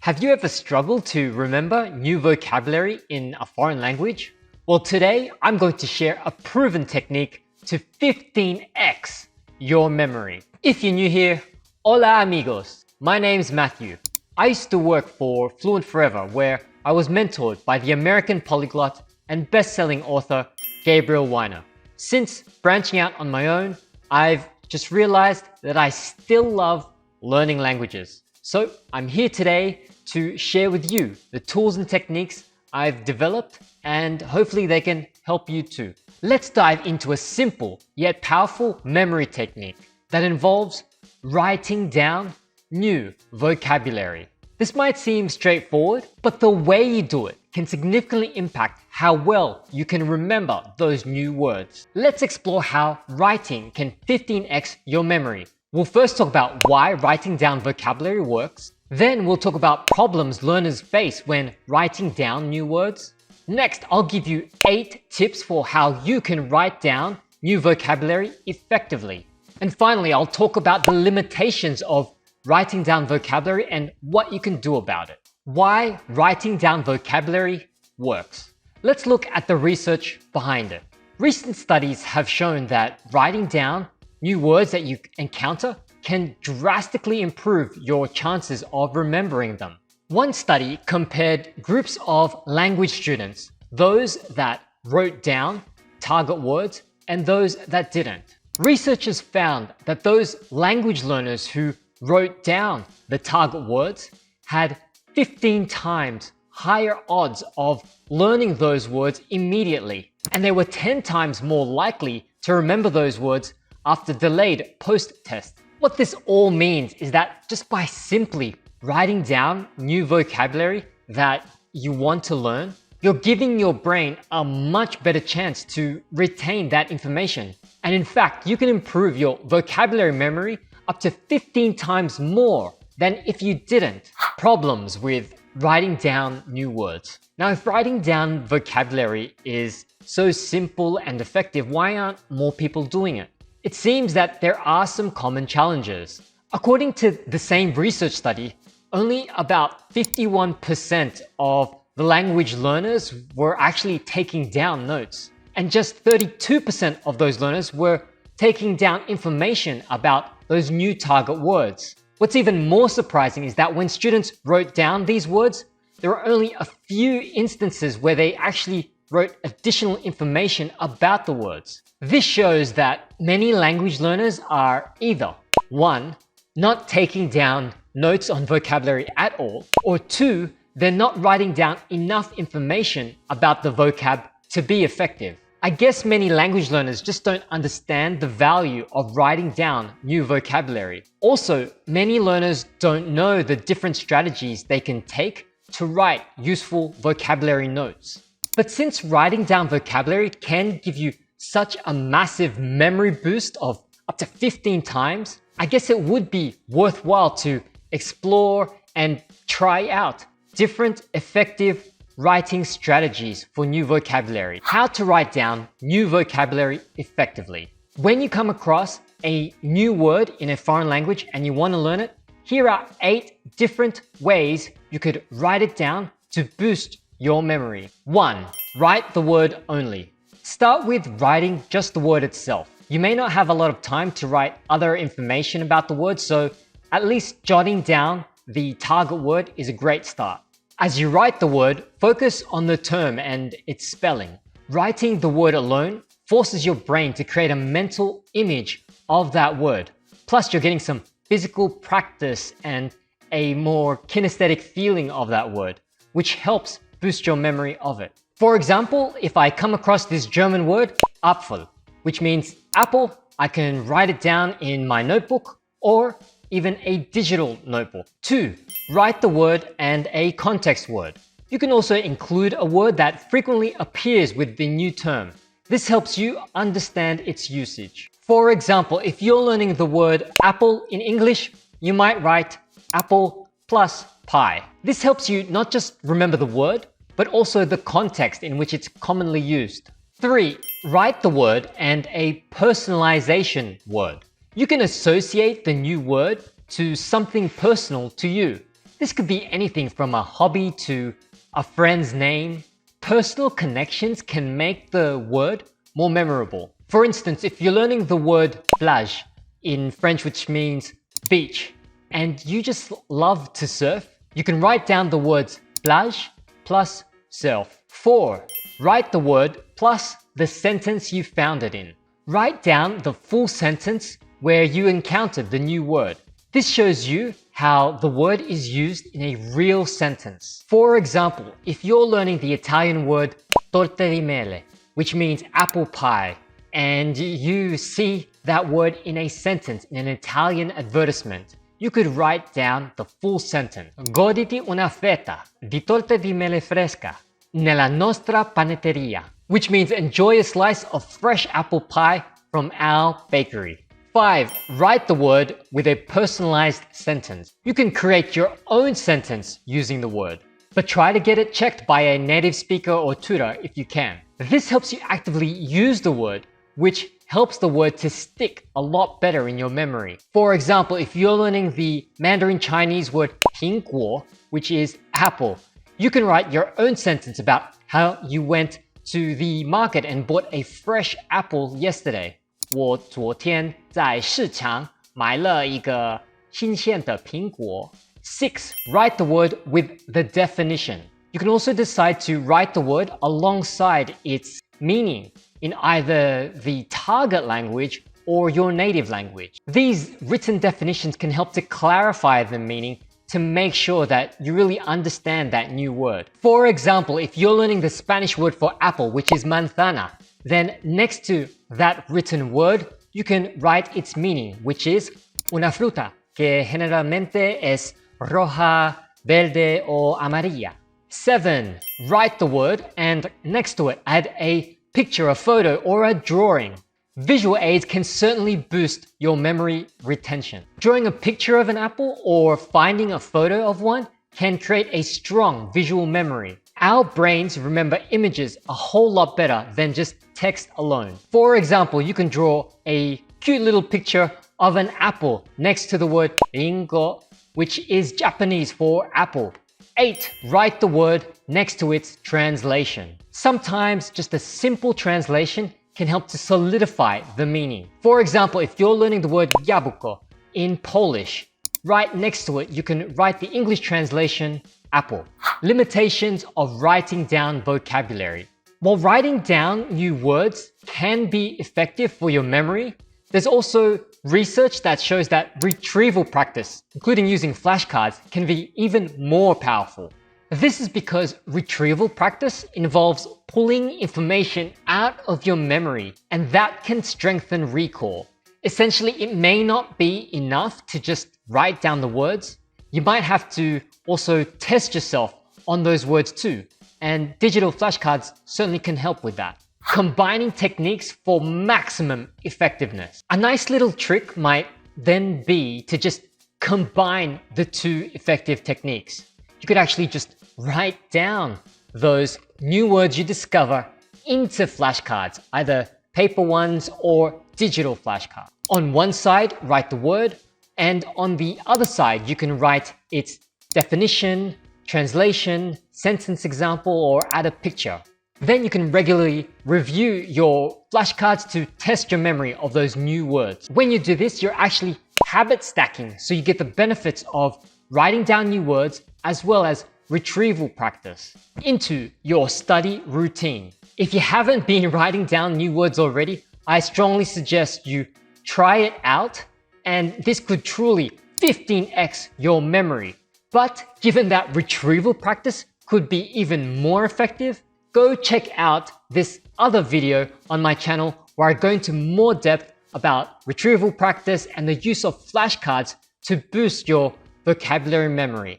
Have you ever struggled to remember new vocabulary in a foreign language? Well, today I'm going to share a proven technique to 15x your memory. If you're new here, hola amigos. My name's Matthew. I used to work for Fluent Forever, where I was mentored by the American polyglot and best-selling author Gabriel Wyner. Since branching out on my own, I've just realized that I still love learning languages. So I'm here today to share with you the tools and techniques I've developed, and hopefully they can help you too. Let's dive into a simple yet powerful memory technique that involves writing down new vocabulary. This might seem straightforward, but the way you do it can significantly impact how well you can remember those new words. Let's explore how writing can 15x your memory. We'll first talk about why writing down vocabulary works. Then we'll talk about problems learners face when writing down new words. Next, I'll give you 8 tips for how you can write down new vocabulary effectively. And finally, I'll talk about the limitations of writing down vocabulary and what you can do about it. Why writing down vocabulary works. Let's look at the research behind it. Recent studies have shown that writing down new words that you encounter can drastically improve your chances of remembering them. One study compared groups of language students, those that wrote down target words and those that didn't. Researchers found that those language learners who wrote down the target words had 15 times higher odds of learning those words immediately, and they were 10 times more likely to remember those words after delayed post-test. What this all means is that just by simply writing down new vocabulary that you want to learn, you're giving your brain a much better chance to retain that information. And in fact, you can improve your vocabulary memory up to 15 times more than if you didn't. Problems with writing down new words. Now, if writing down vocabulary is so simple and effective, why aren't more people doing it? It seems that there are some common challenges. According to the same research study, only about 51% of the language learners were actually taking down notes, and just 32% of those learners were taking down information about those new target words. What's even more surprising is that when students wrote down these words, there were only a few instances where they actually wrote additional information about the words. This shows that many language learners are either 1. Not taking down notes on vocabulary at all, or 2. They're not writing down enough information about the vocab to be effective. I guess many language learners just don't understand the value of writing down new vocabulary. Also, many learners don't know the different strategies they can take to write useful vocabulary notes. But since writing down vocabulary can give you such a massive memory boost of up to 15 times, I guess it would be worthwhile to explore and try out different effective writing strategies for new vocabulary. How to write down new vocabulary effectively. When you come across a new word in a foreign language and you want to learn it, here are 8 different ways you could write it down to boost your memory. 1. Write the word only. Start with writing just the word itself. You may not have a lot of time to write other information about the word, so at least jotting down the target word is a great start. As you write the word, focus on the term and its spelling. Writing the word alone forces your brain to create a mental image of that word. Plus, you're getting some physical practice and a more kinesthetic feeling of that word, which helps boost your memory of it. For example, if I come across this German word, Apfel, which means apple, I can write it down in my notebook or even a digital notebook. 2. Write the word and a context word. You can also include a word that frequently appears with the new term. This helps you understand its usage. For example, if you're learning the word apple in English, you might write apple plus pie. This helps you not just remember the word, but also the context in which it's commonly used. 3. Write the word and a personalization word. You can associate the new word to something personal to you. This could be anything from a hobby to a friend's name. Personal connections can make the word more memorable. For instance, if you're learning the word plage in French, which means beach, and you just love to surf, you can write down the words plage plus surf. 4. Write the word plus the sentence you found it in. Write down the full sentence where you encountered the new word. This shows you how the word is used in a real sentence. For example, if you're learning the Italian word torte di mele, which means apple pie, and you see that word in a sentence in an Italian advertisement, you could write down the full sentence. Goditi una fetta di torta di mele fresca nella nostra panetteria, which means enjoy a slice of fresh apple pie from our bakery. 5. Write the word with a personalized sentence. You can create your own sentence using the word, but try to get it checked by a native speaker or tutor if you can. This helps you actively use the word, which helps the word to stick a lot better in your memory. For example, if you're learning the Mandarin Chinese word 苹果, which is apple, you can write your own sentence about how you went to the market and bought a fresh apple yesterday. 我昨天在市场买了一个新鲜的苹果. 6. Write the word with the definition. You can also decide to write the word alongside its meaning in either the target language or your native language. These written definitions can help to clarify the meaning to make sure that you really understand that new word. For example, if you're learning the Spanish word for apple, which is manzana, then next to that written word, you can write its meaning, which is una fruta que generalmente es roja, verde o amarilla. 7. Write the word and next to it add a picture, a photo, or a drawing. Visual aids can certainly boost your memory retention. Drawing a picture of an apple or finding a photo of one can create a strong visual memory. Our brains remember images a whole lot better than just text alone. For example, you can draw a cute little picture of an apple next to the word ringo, which is Japanese for apple. 8. Write the word next to its translation. Sometimes just a simple translation can help to solidify the meaning. For example, if you're learning the word jabłko in Polish, right next to it you can write the English translation apple. Limitations of writing down vocabulary. While writing down new words can be effective for your memory, there's also research that shows that retrieval practice, including using flashcards, can be even more powerful. This is because retrieval practice involves pulling information out of your memory, and that can strengthen recall. Essentially, it may not be enough to just write down the words. You might have to also test yourself on those words too, and digital flashcards certainly can help with that. Combining techniques for maximum effectiveness. A nice little trick might then be to just combine the two effective techniques. You could actually just write down those new words you discover into flashcards, either paper ones or digital flashcards. On one side, write the word, and on the other side, you can write its definition, translation, sentence example, or add a picture. Then you can regularly review your flashcards to test your memory of those new words. When you do this, you're actually habit stacking, so you get the benefits of writing down new words as well as retrieval practice into your study routine. If you haven't been writing down new words already, I strongly suggest you try it out, and this could truly 15x your memory. But given that retrieval practice could be even more effective, go check out this other video on my channel where I go into more depth about retrieval practice and the use of flashcards to boost your vocabulary memory.